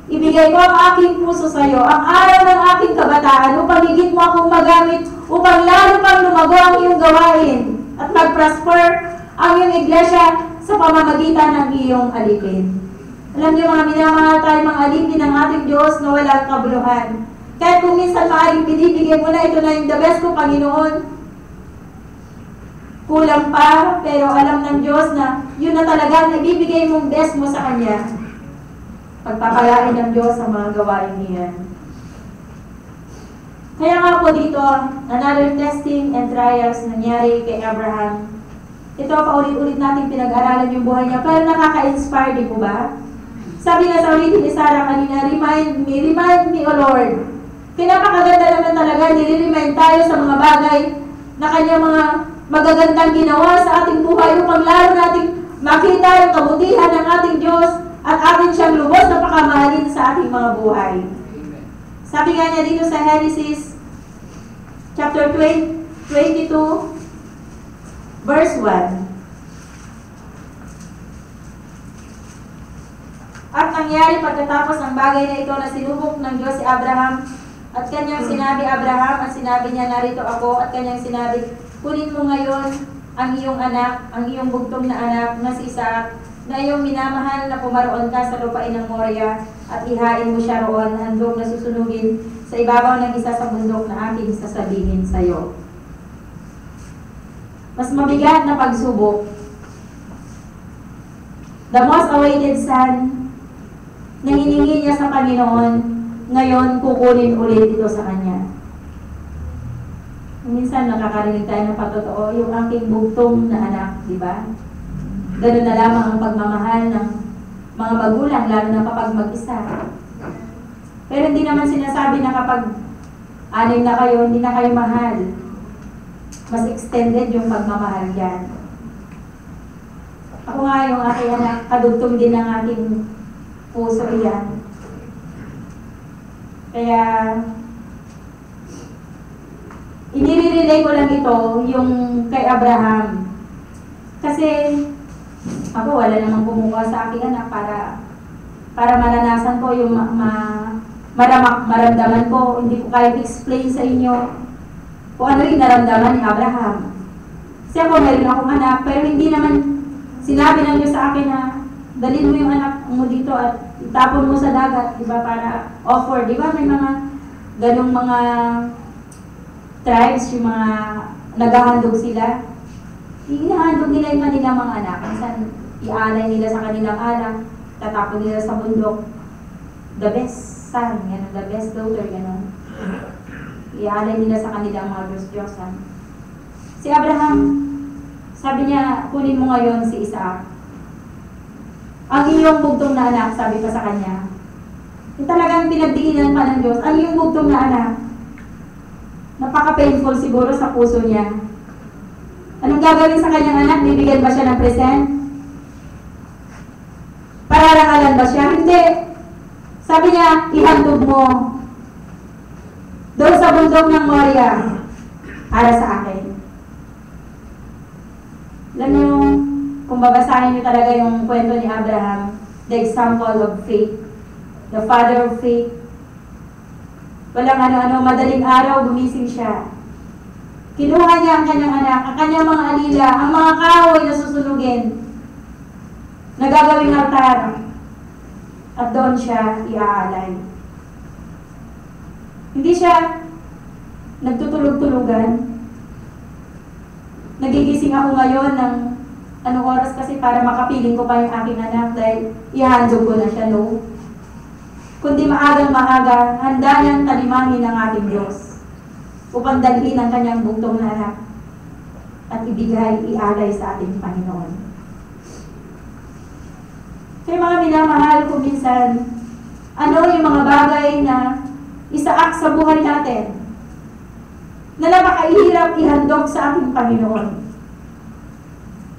ibigay ko ang aking puso sa iyo, ang araw ng aking kabataan, upang higit mo akong magamit, upang lalo pang lumago ang iyong gawain, at mag-prosper ang iyong iglesia sa pamamagitan ng iyong alipin. Alam niyo mga minamahal tayo, mga alipin ng ating Diyos na walang kabuluhan. Kahit kung minsan maaaring binibigay mo na, ito na yung the best ko, Panginoon. Kulang pa, pero alam ng Diyos na yun na talaga na ibibigay mong best mo sa Kanya. Pagpapalain ng Diyos ang mga gawain niya. Kaya nga po dito, another testing and trials nangyari kay Abraham. Ito, paulit-ulit natin pinag-aralan yung buhay niya, pero nakaka-inspire, di po ba? Sabi nga sa ulitin ni Sarah kanina, remind me, O Lord. Pinapakaganda naman talaga, nire-remind tayo sa mga bagay na Kanya mga magagandang ginawa sa ating buhay upang lalo nating makita yung kabutihan ng ating Diyos at atin siyang lubos na pakamahalin sa ating mga buhay. Sabi nga niya dito sa Genesis chapter 22 verse 1. At nangyari pagkatapos ng bagay na ito na sinubok ng Diyos si Abraham at kanyang sinabi, Abraham, at sinabi niya, narito ako, at kanyang sinabi, kunin mo ngayon ang iyong anak, ang iyong bugtong na anak na si Isaac, na iyong minamahal na pumaroon ka sa lupain ng Moria at ihain mo siya roon, handog na susunugin sa ibabaw ng isa sa bundok na aking sasabihin sa iyo. Mas mabigat na pagsubok. The most awaited son na hiningi niya sa Panginoon, ngayon kukunin ulit ito sa Kanya. Minsan nakakarinig tayo ng patotoo, yung aking bugtong na anak, di ba? Ganun na lamang ang pagmamahal ng mga magulang, lalo na kapag mag-isa. Pero hindi naman sinasabi na kapag anim na kayo, hindi na kayo mahal. Mas extended yung pagmamahal yan. Ako nga yung aking anak, kadugtong din ng aking puso yan. Kaya, inire-relay ko lang ito, yung kay Abraham. Kasi, ako wala namang bumuka sa aking anak para maranasan ko yung maramdaman ko. Hindi ko kaya explain sa inyo kung ano yung naramdaman ni Abraham. Kasi ako meron akong anak, pero hindi naman sinabi ng Diyos sa akin na dalhin mo yung anak mo dito at itapon mo sa dagat, diba, para offer. Diba, may mga ganong mga tribes, yung mga naghahandog sila. Hinahandog nila yung kanilang mga anak. Minsan, ialay nila sa kanilang anak, tatapon nila sa bundok. The best son, gano'n, the best daughter, gano'n. Ialay nila sa kanilang mga Diyos-Diyosan. Si Abraham, sabi niya, kunin mo ngayon si Isaac. Ang iyong bugtong na anak, sabi pa sa kanya, Yung talagang pinagdiinan pa ng Diyos, ang yung bugtong na anak. Napaka-painful siguro sa puso niya. Anong gagawin sa kanyang anak? Bibigyan ba siya ng present? Pararangalan ba siya? Hindi. Sabi niya, ihandog mo doon sa bundok ng Moria para sa akin. Alam niyo, kung babasahin niyo talaga yung kwento ni Abraham, the example of faith, the father of faith, walang ano-ano, madaling araw, gumising siya. Kinuha niya ang kanyang anak, ang kanyang mga alila, ang mga kahoy na susunugin, na gagawing altar, at doon siya iaalay. Hindi siya nagtutulog-tulugan. Nagigising ako ngayon ng anong oras kasi para makapiling ko pa yung aking anak dahil ihandog ko na siya, no? Kundi maagang maaga, handa niyang talimanin ng ating Diyos upang dalhin ang kanyang bugtong na anak at ibigay, ialay sa ating Panginoon. Kaya mga minamahal ko minsan, ano yung mga bagay na isaak sa buhay natin na napakahirap ihandog sa ating Panginoon.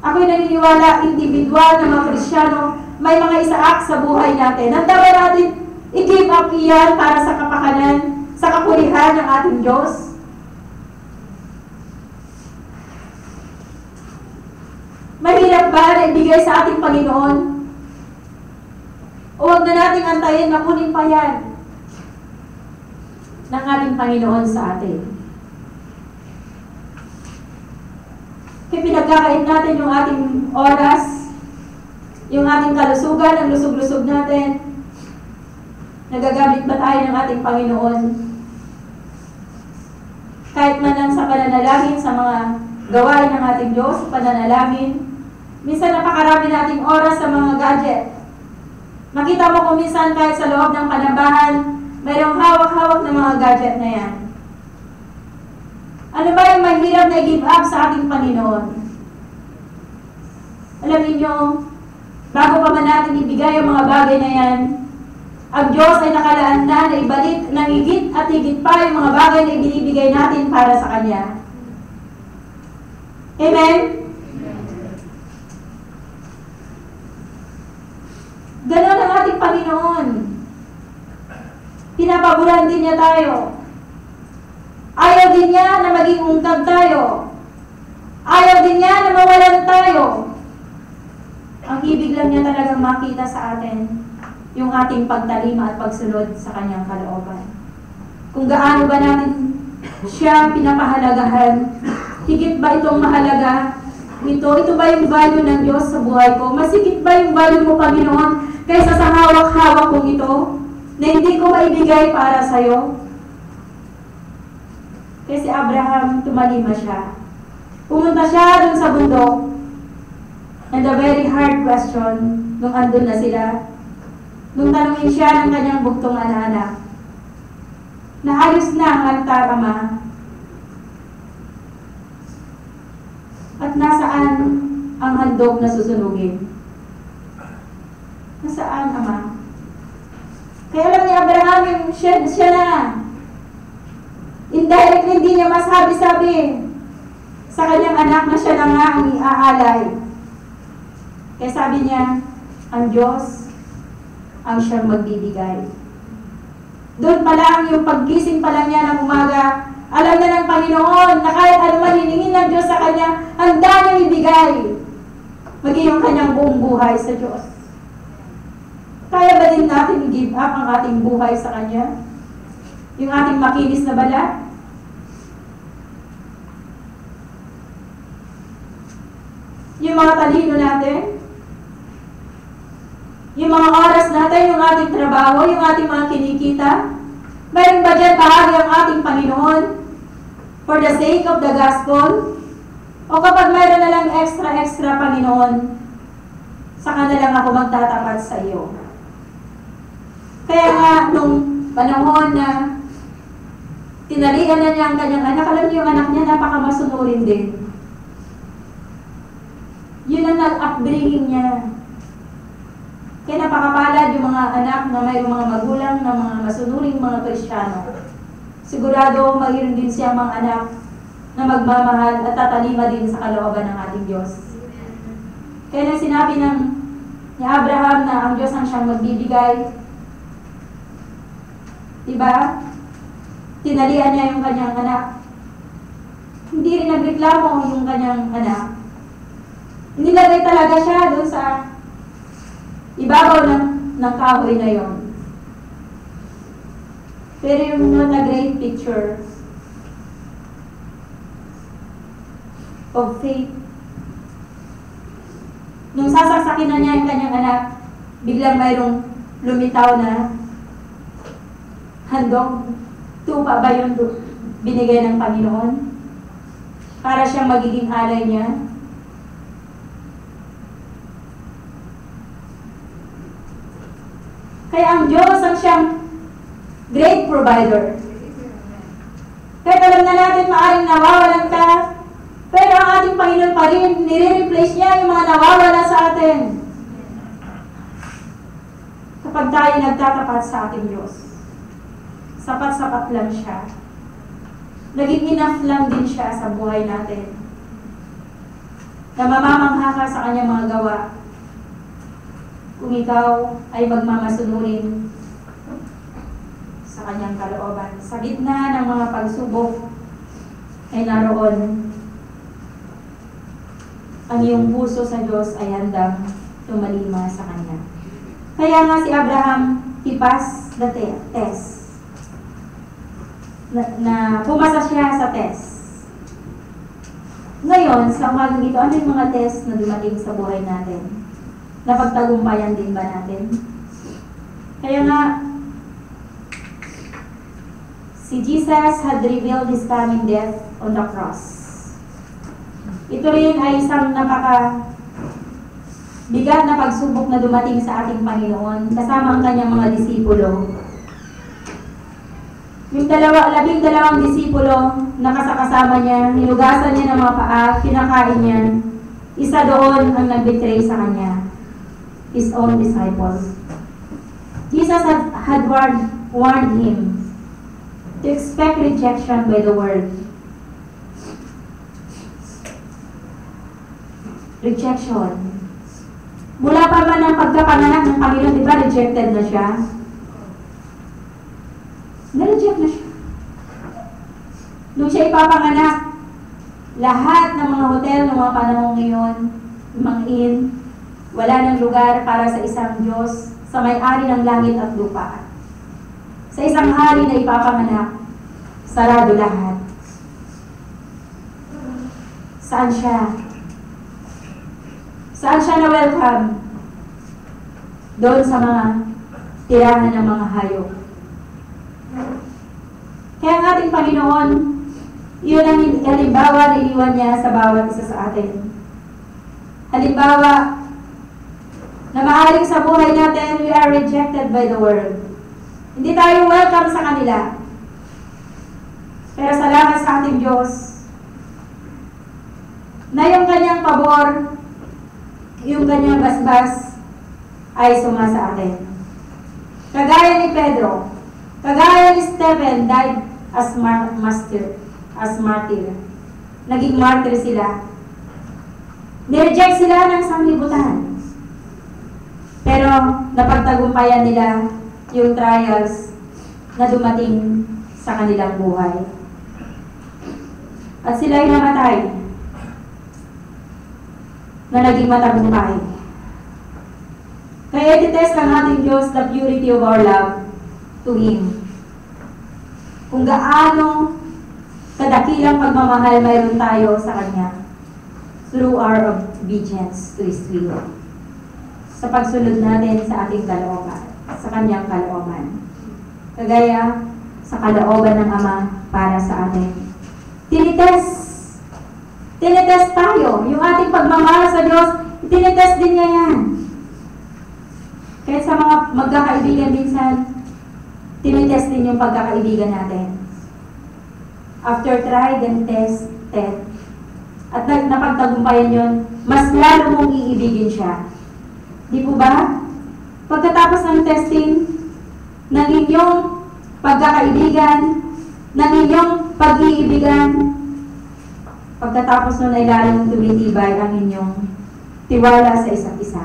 Ako'y naniniwala, individual na mga Kristyano, may mga isaak sa buhay natin. Handa ba natin i-give up iyan para sa kapakanan, sa kapulihan ng ating Diyos? Mahirap ba na ibigay sa ating Panginoon? O huwag na nating antayin na kunin pa yan ng ating Panginoon sa atin. Kaya pinagkakait natin yung ating oras, yung ating kalusugan, ang lusog-lusog natin. Nagagamit ba tayo ng ating Panginoon? Kahit man lang sa pananalangin, sa mga gawain ng ating Diyos, pananalangin, minsan napakarami nating oras sa mga gadget. Makita mo kung minsan kahit sa loob ng panambahan, mayroong hawak-hawak na mga gadget na yan. Ano ba yung mahirap na i-give up sa ating Panginoon? Alam niyo, bago pa man natin ibigay ang mga bagay na yan, ang Diyos ay nakalaan na ibalik ng higit at higit pa yung mga bagay na ibinibigay natin para sa Kanya. Amen? Ganon ang ating Panginoon. Pinapaboran din niya tayo. Ayaw din niya na maging ungkag tayo. Ayaw din niya na mawalan tayo. Ang ibig lang niya talagang makita sa atin, yung ating pagtalima at pagsunod sa kanyang kalooban. Kung gaano ba natin siya pinapahalagahan, higit ba itong mahalaga nito? Ito ba yung value ng Diyos sa buhay ko? Mas higit ba yung value mo, Panginoon, kaysa sa hawak-hawak kong ito, na hindi ko maibigay para sa'yo? Kasi Abraham, tumalima siya. Pumunta siya dun sa bundok, and a very hard question, nung andun na sila, nung tanungin siya ng kanyang bugtong anak, naayos na ang altar, Ama. At nasaan ang handog na susunugin? Nasaan, Ama? Kaya alam ni Abraham yung siya na. Indirectly, hindi niya masabi-sabi sa kanyang anak na siya na nga ang iaalay. Kaya sabi niya, ang Diyos ang siyang magbibigay. Doon pa lang, yung paggising pa lang niya ng umaga, alam na ng Panginoon na kahit ano man hiningin ng Diyos sa kanya, handa niyang ibigay. Maging yung kanyang buong buhay sa Diyos. Kaya ba din natin i-give up ang ating buhay sa Kanya? Yung ating makinis na balat? Yung mga talino natin? Yung mga oras natin, yung ating trabaho, yung ating mga kinikita? Mayroon ba dyan bahagi ang ating Panginoon for the sake of the gospel? O kapag mayroon na lang extra, Panginoon, saka na lang ako magtatapat sa iyo. Kaya nga, nung panahon na tinalian na niya ang kanyang anak, alam niyo yung anak niya, napakamasunurin din. Yun ang nag-upbringing niya. Kaya napakapalad yung mga anak na mayroong mga magulang na mga masunuring mga Kristiyano. Sigurado mayroon din siyang mga anak na magmamahal at tatalima din sa kalooban ng ating Diyos. Kaya nang sinabi ni Abraham na ang Diyos ang siyang magbibigay, diba? Tinalian niya yung kanyang anak. Hindi rin nagreklamo yung kanyang anak. Nilagay talaga siya doon sa ibabaw ng kahoy na yon. Pero yung not a great picture of faith. Nung sasaksakin na niya yung kanyang anak, biglang mayroong lumitaw na handog. Tupa ba yung binigay ng Panginoon? Para siyang magiging alay niya? Kaya ang Diyos ang siyang great provider. Kahit alam na natin maaaring nawawalan ka, pero ang ating Panginoon pa rin, nire-replace niya yung mga nawawala sa atin. Kapag tayo nagtatapat sa ating Diyos, sapat-sapat lang siya. Naging enough lang din siya sa buhay natin. Na mamamangha ka sa kanyang mga gawa. Kung ikaw ay magmamasunurin sa kanyang kalooban. Sa gitna ng mga pagsubok ay naroon ang iyong puso sa Diyos ay handang tumalima sa Kanya. Kaya nga si Abraham, he passed the test. Na pumasa siya sa test. Ngayon, sa umagang ito, ano yung mga test na dumating sa buhay natin? Napagtagumpayan din ba natin? Kaya nga, si Jesus had revealed His coming death on the cross. Ito rin ay isang bigat na pagsubok na dumating sa ating Panginoon kasama ang kanyang mga disipulo. Yung 12 disipulo na kasama niya, hinugasan niya ng mga paa, kinakain niya. Isa doon ang nag-betray sa kanya, his own disciples. Jesus had warned him to expect rejection by the world. Rejection. Mula pa man ang pagkapanganak ng Panginoon, di ba rejected na siya? Na-reject na siya. Nung siya ipapanganak, lahat ng mga hotel ng mga panahon ngayon, mga inn, wala ng lugar para sa isang Diyos sa may-ari ng langit at lupa. Sa isang hari na ipapanganak, sarado lahat. Saan siya? Saan siya na-welcome? Doon sa mga tirahan ng mga hayop. Kaya ang ating Panginoon, yun ang halimbawa na iniwan niya sa bawat isa sa atin. Halimbawa, na maaaring sa buhay natin, we are rejected by the world. Hindi tayo welcome sa kanila. Pero salamat sa ating Diyos, na yung kanyang pabor, yung kanyang basbas ay sumasa atin. Kagaya ni Pedro, kagaya ni Stephen, died as martyr. Naging martyr sila. Nireject sila ng sanglibutan. Pero napagtagumpayan nila yung trials na dumating sa kanilang buhay. At sila ay namatay na naging matagumpay. Kaya ititest ng ating Diyos the purity of our love to Him. Kung gaano kadakilang pagmamahal mayroon tayo sa Kanya through our obedience to His will. Sa pagsunod natin sa ating kalooban, sa Kanyang kalooban. Kagaya sa kalooban ng Ama para sa atin. Tinitest tayo. Yung ating pagmamahal sa Diyos, tinitest din niya yan. Kahit sa mga magkakaibigan minsan, tinitest din yung pagkakaibigan natin. After tried and tested, at napagtagumpayan yun, mas lalo mong iibigin siya. Di po ba? Pagkatapos ng testing, ng inyong pagkakaibigan, ng inyong pag-iibigan, pagkatapos nun ay lalong tumitibay ang inyong tiwala sa isa't isa.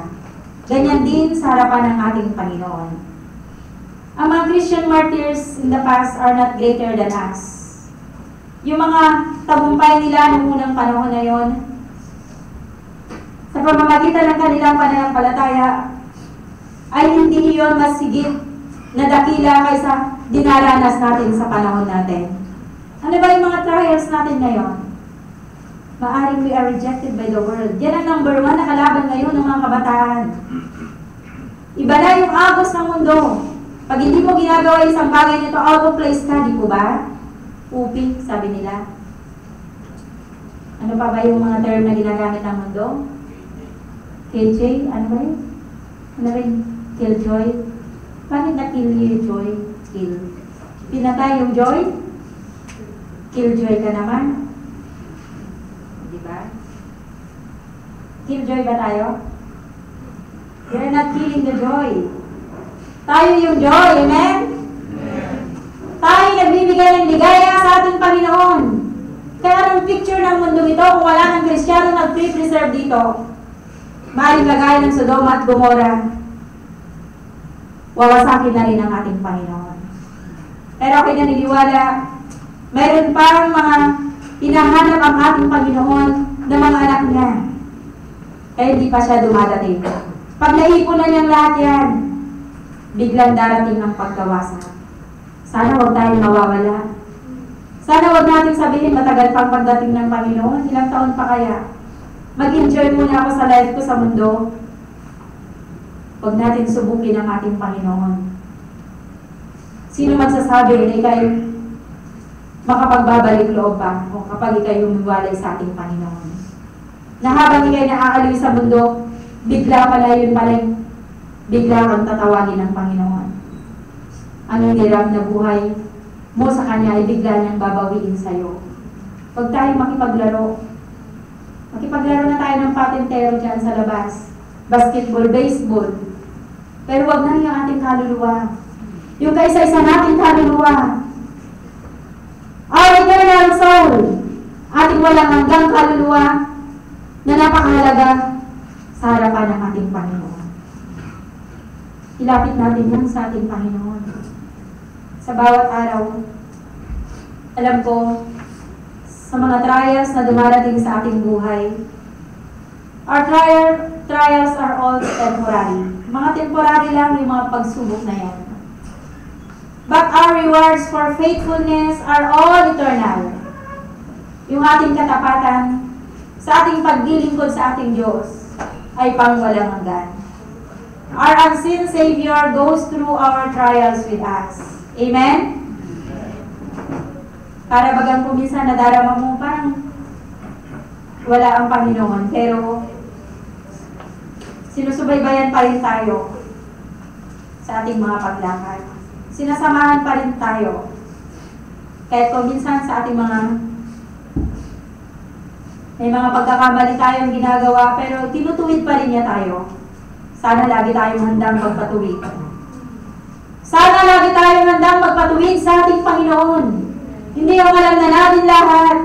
Ganyan din sa harapan ng ating Panginoon. Ang mga Christian martyrs in the past are not greater than us. Yung mga tagumpay nila noong unang panahon na yon, sa pamamagitan ng kanilang pananampalataya, ay hindi iyon mas higit na dakila kaysa dinaranas natin sa panahon natin. Ano ba yung mga trials natin ngayon? Maaring we are rejected by the world. Yan ang number 1 na kalaban ngayon ng mga kabataan. Iba na yung agos ng mundo. Pag hindi mo ginagawa isang bagay nito, out of place ka, di po ba? Uping, sabi nila. Ano pa ba yung mga term na ginagamit ng mundo? KJ, ano ba yun? Ano ba yun? Killjoy? Bakit na-kill yung joy? Kill. Pinatay yung joy? Killjoy ka naman. Diba? Killjoy ba tayo? You're not killing the joy. Tayo yung joy, amen? Tayo nagbibigay ng ligaya sa ating Panginoon. Kaya anong picture ng mundo ito kung wala ng Kristiyano nag-pre-preserve dito? Maaaring lagay ng Sodoma at Gomora. Wawasakin na rin ang ating Panginoon. Pero ako'y naniniwala, mayroon parang mga hinahanap ang ating Panginoon na mga anak niya. Kaya hindi pa siya dumadating. Pag naipon na niyang lahat yan, biglang darating ang pagkawasak. Sana huwag tayong mawawala. Sana huwag natin sabihin matagal pang pagdating ng Panginoon. Ilang taon pa kaya? Mag-enjoy muna ako sa life ko sa mundo. Huwag natin subukin ang ating Panginoon. Sino magsasabi na ikay makapagbabalik loob pa o kapag ikay humiwalay sa ating Panginoon? Na habang ikay naaaliw sa mundo, bigla pala yun pala yung bigla kang tatawagin ng Panginoon. Ang hirap na buhay mo sa Kanya ay bigla niyang babawiin sa'yo. Huwag tayong makipaglaro. Makipaglaro na tayo ng patintero dyan sa labas. Basketball, baseball. Pero huwag na yung ating kaluluwa. Yung kaisa-isa nating kaluluwa. Our eternal soul. Ating walang hanggang kaluluwa na napakahalaga sa harapan ng ating Panginoon. Ilapit natin yan sa ating Panginoon. Sa bawat araw, alam ko, sa mga trials na dumarating sa ating buhay, our trials are all temporary. Mga temporary lang yung mga pagsubok na yan. But our rewards for faithfulness are all eternal. Yung ating katapatan sa ating paglilingkod sa ating Diyos ay pangwalang hanggan. Our unseen Savior goes through our trials with us. Amen? Para bagang kuminsan nadarama mo parang wala ang Panginoon, pero sinusubaybayan pa rin tayo sa ating mga paglakad. Sinasamahan pa rin tayo. Kahit kung minsan sa ating may mga pagkakamali tayong ginagawa, pero tinutuwid pa rin niya tayo. Sana lagi tayong handang magpatuwid. Sana lagi tayong handang magpatuwid sa ating Panginoon. Hindi yung alam na natin lahat.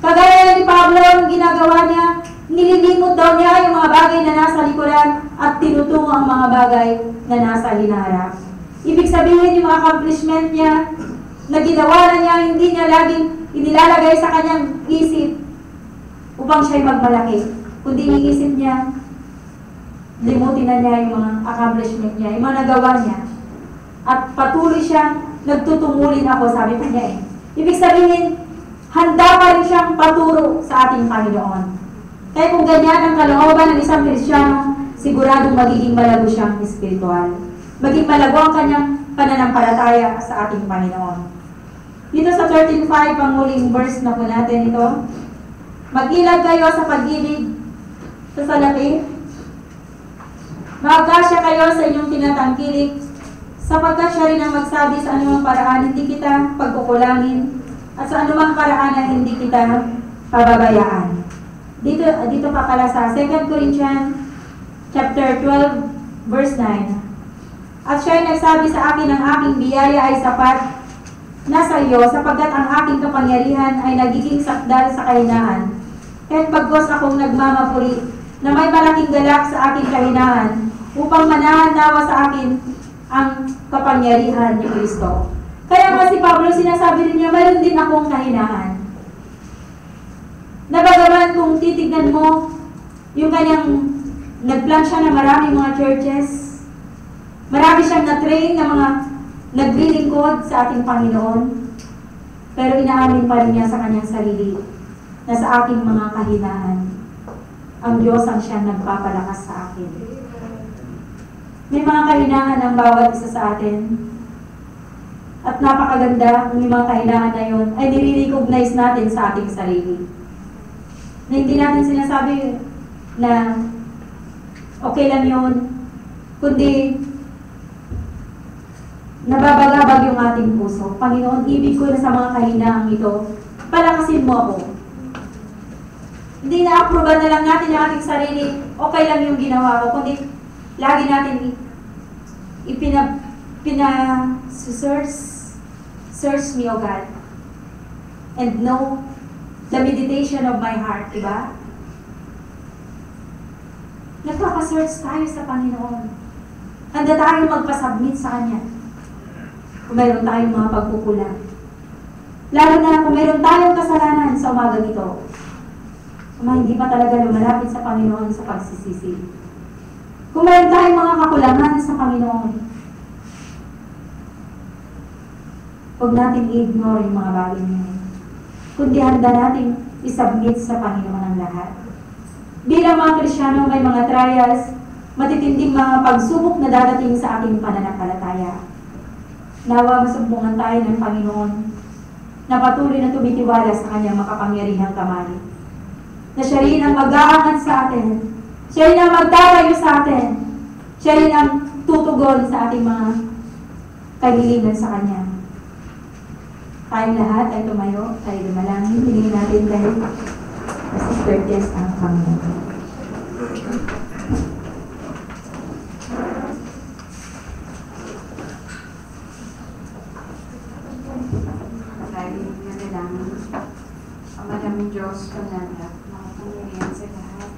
Kagaya ni Pablo, ang ginagawa niya, nililimot daw niya yung mga bagay na nasa likuran at tinutungo ang mga bagay na nasa hinaharap. Ibig sabihin yung mga accomplishment niya na ginawa na niya, hindi niya laging inilalagay sa kanyang isip upang siya'y magmalaki. Kundi iniisip niya, limutin na niya yung mga accomplishment niya, yung mga nagawa niya. At patuloy siyang nagtutumulin ako, sabi pa niya eh. Ibig sabihin, handa pa rin siyang paturo sa ating Panginoon. Kaya kung ganyan ang kalooban ng isang Kristiyano, siguradong magiging malago siyang espiritual. Maging malago ang kanyang pananampalataya sa ating Panginoon. Dito sa 13:5, ang muling verse na po natin ito. Mag-ilag kayo sa pag-ibig sa salapi. Magkasya kayo sa inyong tinatangkilik, sapagkat siya rin ang magsabi sa anumang paraan hindi kita pagkukulangin, at sa anumang paraan na hindi kita pababayaan. Dito pa pala sa 2 Corinthians chapter 12, verse 9. At siya ay nagsabi sa akin, ang aking biyaya ay sapat na sa iyo, sapagkat ang aking kapangyarihan ay nagiging sakdal sa kahinaan. Kaya't bagkos akong nagmamapuri na may malaking galak sa aking kahinaan upang manahan nawa sa akin ang kapangyarihan ni Kristo. Kaya nga si Pablo, sinasabi rin niya, mayroon din akong kahinaan. Nabagaman kung titignan mo, yung kanyang nagplan siya ng maraming mga churches, marami siyang na-train na mga naglilingkod sa ating Panginoon, pero inaamin pa rin niya sa kanyang sarili na sa aking mga kahinaan, ang Diyos ang siyang nagpapalakas sa akin. May mga kahinaan ang bawat isa sa atin, at napakaganda kung yung mga kahinaan na yun ay nire-recognize natin sa ating sarili. Na hindi natin sinasabi na okay lang yun, kundi nababagabag yung ating puso. Panginoon, ibig ko na sa mga kahinaang ito, palakasin mo ako. Hindi na-approval na lang natin yung ating sarili, okay lang yung ginawa ko, kundi lagi natin search me, O God, and know the meditation of my heart, diba? Nagpapa-search tayo sa Panginoon. Handa tayo magpasubmit sa Kanya. Kung mayroon tayong mga pagkukulang. Lalo na kung mayroon tayong kasalanan sa umagang ito. Hindi pa talaga lumalapit sa Panginoon sa pagsisisi. Kung mayroon tayong mga kakulangan sa Panginoon, huwag natin i-ignore yung mga bagay niya. Kundi handa natin isubmit sa Panginoon ang lahat. Bilang mga Kristyano, may mga trials, matitinding mga pagsubok na dadating sa ating pananampalataya. Nawa masumpungan tayo ng Panginoon na patuloy na tumitiwala sa Kanyang makapangyarihang kamay. Na siya rin ang mag-aangat sa atin. Siya rin ang magtatayo sa atin. Siya rin ang tutugon sa ating mga kahilingan sa Kanya. Tayong lahat ay tumayo, tayo dumalangin. Hilingin natin dahil Sister Tess ang Panginoon. Ama namin Diyos, pananap, mga pangyarihan sa lahat.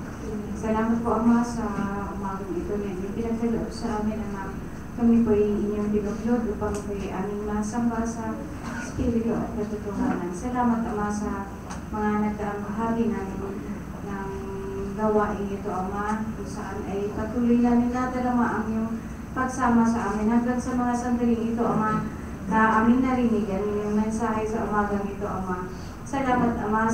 Salamat po, Ama, sa umagang ito na pinagkaloob sa amin, Ama. Kami po ay inyong binuklod upang po ay aming masamba sa Espiritu at katotohanan. Salamat, Ama, sa mga nagdaang bahagi ng gawain ito, Ama, kung saan ay patuloy namin nadarama ang iyong pagsama sa amin hanggang sa mga sandaling ito, Ama, na aming narinigan yung mensahe sa umagang ito, Ama. Salamat, Ama,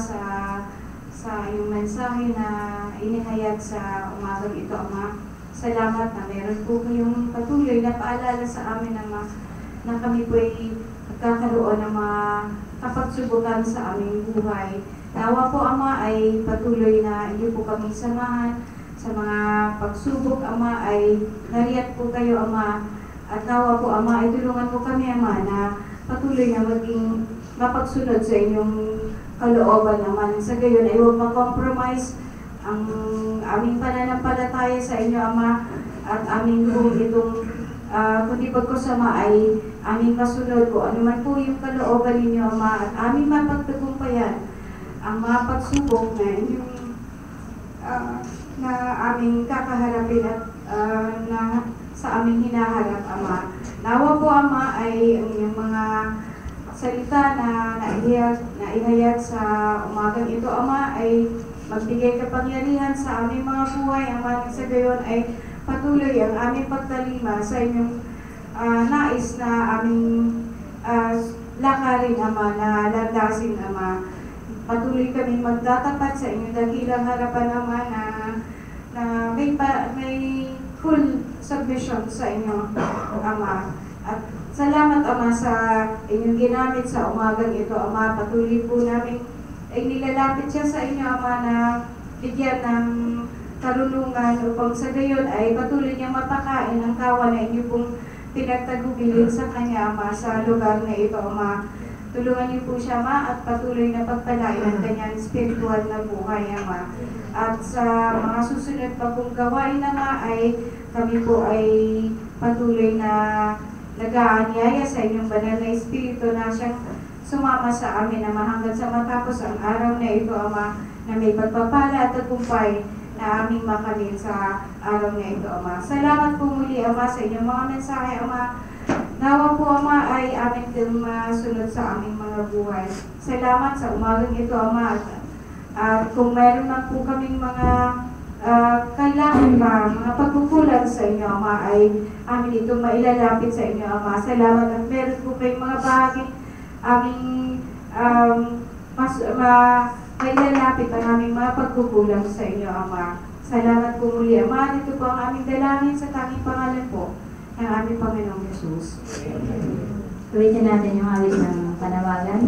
sa iyong mensahe na inihayag sa umagang ito, Ama. Salamat na meron po kayong patuloy na paalala sa amin, Ama, na kami po ay magkakaroon ng mga kapagsubukan sa aming buhay. Nawa po, Ama, ay patuloy na iyo po kami samahan sa mga pagsubok, Ama, ay nariyan po kayo, Ama. At nawa po, Ama, ay tulungan po kami, Ama, na patuloy na maging mapagsunod sa inyong kalooban naman. Sa gayon ay huwag mag-compromise ang aming pananampalataya sa inyo, Ama, at aming kung itong kundi pagkusama ay aming masunod po. Ano man po yung kalooban ninyo, Ama, at aming mapagtagumpayan ang mga pagsubok na inyong na aming kakaharapin at na sa aming hinaharap, Ama. Nawa po, Ama, ay ang inyong mga salita na naihayag sa umagang ito, Ama, ay magbigay kapangyarihan sa aming mga buhay, Ama. Sa gayon ay patuloy ang aming pagtalima sa inyong nais na aming lakarin, Ama, na landasin, Ama. Patuloy kami magtatapat sa inyong dakilang harapan, Ama, na may full submission sa inyo, Ama. At salamat, Ama, sa inyong ginamit sa umagang ito, Ama. Patuloy po namin ay nilalapit siya sa inyo, Ama, na bigyan ng karunungan upang sa gayon ay patuloy niyang mapakain ang kawan na inyo pong pinagtagubilin sa Kanya, Ama, sa lugar na ito, Ama. Tulungan niyo po siya, Ama, at patuloy na pagpalain ang kanyang spiritual na buhay, Ama. At sa mga susunod pa pong gawain, Ama, ay kami po ay patuloy na nag-aanyaya sa inyong banal na Espiritu na siyang sumama sa amin, Ama, hanggang sa matapos ang araw na ito, Ama, na may pagpapala at tagumpay na aming makamit sa araw na ito, Ama. Salamat po muli, Ama, sa inyong mga mensahe, Ama. Nawa po, Ama, ay amin din masunod sa aming mga buhay. Salamat sa umagang ito, Ama. At kung meron man po kaming mga kailangan pa, mga pagkukulang sa inyo, Ama, ay amin itong mailalapit sa inyo, Ama. Salamat at meron po kayong mga bahagi aming mailalapit ang aming mga pagkukulang sa inyo, Ama. Salamat po muli, Ama. Ito po ang aming dalangin sa tanging pangalan po ng aming Panginoong Jesus. Ulitin natin yung halik ng panawagan.